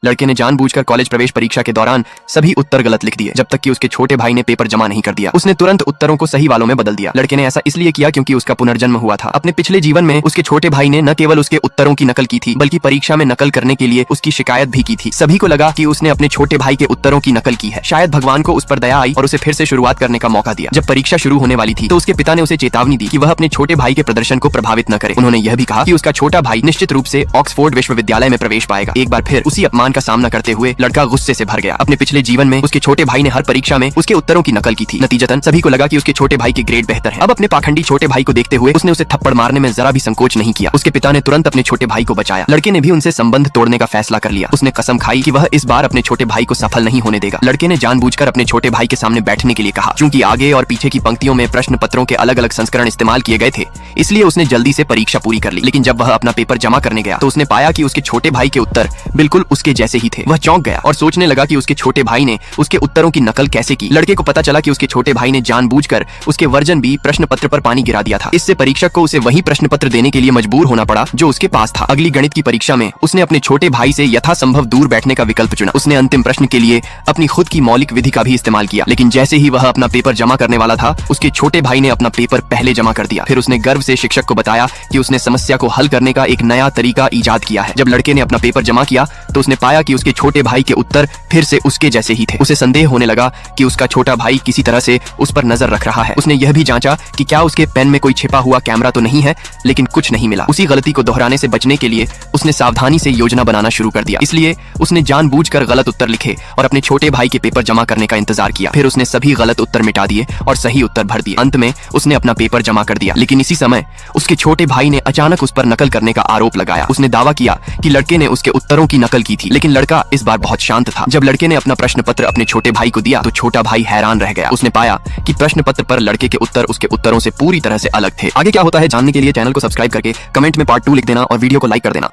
लड़के ने जानबूझकर कॉलेज प्रवेश परीक्षा के दौरान सभी उत्तर गलत लिख दिए, जब तक कि उसके छोटे भाई ने पेपर जमा नहीं कर दिया। उसने तुरंत उत्तरों को सही वालों में बदल दिया। लड़के ने ऐसा इसलिए किया क्योंकि उसका पुनर्जन्म हुआ था। अपने पिछले जीवन में उसके छोटे भाई ने न केवल उसके उत्तरों की नकल की थी, बल्कि परीक्षा में नकल करने के लिए उसकी शिकायत भी की थी। सभी को लगा कि उसने अपने छोटे भाई के उत्तरों की नकल की है। शायद भगवान को उस पर दया आई और उसे फिर से शुरुआत करने का मौका दिया। जब परीक्षा शुरू होने वाली थी तो उसके पिता ने उसे चेतावनी दी कि वह अपने छोटे भाई के प्रदर्शन को प्रभावित न करे। उन्होंने यह भी कहा कि उसका छोटा भाई निश्चित रूप से ऑक्सफोर्ड विश्वविद्यालय में प्रवेश पाएगा। एक बार फिर उसी अपमान का सामना करते हुए लड़का गुस्से से भर गया। अपने पिछले जीवन में उसके छोटे भाई ने हर परीक्षा में उसके उत्तरों की नकल की थी। नतीजतन सभी को लगा कि उसके छोटे भाई के ग्रेड बेहतर है। अब अपने पाखंडी छोटे भाई को देखते हुए उसने उसे थप्पड़ मारने में जरा भी संकोच नहीं किया। उसके पिता ने तुरंत अपने छोटे भाई को बचाया। लड़के ने भी उनसे संबंध तोड़ने का फैसला कर लिया। उसने कसम खाई कि वह इस बार अपने छोटे भाई को सफल नहीं होने देगा। लड़के ने जानबूझकर अपने छोटे भाई के सामने बैठने के लिए कहा। चूंकि आगे और पीछे की पंक्तियों में प्रश्न पत्रों के अलग अलग संस्करण इस्तेमाल किए गए थे, इसलिए उसने जल्दी से परीक्षा पूरी कर ली। लेकिन जब वह अपना पेपर जमा करने गया तो उसने पाया कि उसके छोटे भाई के उत्तर बिल्कुल उसके जैसे ही थे। वह चौंक गया और सोचने लगा कि उसके छोटे भाई ने उसके उत्तरों की नकल कैसे की। लड़के को पता चला कि उसके छोटे भाई ने जानबूझकर उसके वर्जन बी प्रश्न पत्र पर पानी गिरा दिया था। इससे परीक्षक को उसे वही प्रश्न पत्र देने के लिए मजबूर होना पड़ा जो उसके पास था। अगली गणित की परीक्षा में उसने अपने छोटे भाई से यथासंभव दूर बैठने का विकल्प चुना। उसने अंतिम प्रश्न के लिए अपनी खुद की मौलिक विधि का भी इस्तेमाल किया। लेकिन जैसे ही वह अपना पेपर जमा करने वाला था, उसके छोटे भाई ने अपना पेपर पहले जमा कर दिया। फिर उसने गर्व से शिक्षक को बताया कि उसने समस्या को हल करने का एक नया तरीका ईजाद किया है। जब लड़के ने अपना पेपर जमा किया तो उसने पाया कि उसके छोटे भाई के उत्तर फिर से उसके जैसे ही थे। उसे संदेह होने लगा कि उसका छोटा भाई किसी तरह से उस पर नजर रख रहा है। उसने यह भी जांचा कि क्या उसके पेन में कोई छिपा हुआ कैमरा तो नहीं है, लेकिन कुछ नहीं मिला। उसी गलती को दोहराने से बचने के लिए उसने सावधानी से योजना बनाना शुरू कर दिया। इसलिए उसने जानबूझकर गलत उत्तर लिखे और अपने छोटे भाई के पेपर जमा करने का इंतजार किया। फिर उसने सभी गलत उत्तर मिटा दिए और सही उत्तर भर दिए। अंत में उसने अपना पेपर जमा कर दिया। लेकिन इसी समय उसके छोटे भाई ने अचानक उस पर नकल करने का आरोप लगाया। उसने दावा किया कि लड़के ने उसके उत्तरों की नकल की थी, लेकिन लड़का इस बार बहुत शांत था। जब लड़के ने अपना प्रश्न पत्र अपने छोटे भाई को दिया तो छोटा भाई हैरान रह गया। उसने पाया कि प्रश्न पत्र पर लड़के के उत्तर उसके उत्तरों से पूरी तरह से अलग थे। आगे क्या होता है जानने के लिए चैनल को सब्सक्राइब करके कमेंट में पार्ट 2 लिख देना और वीडियो को लाइक कर देना।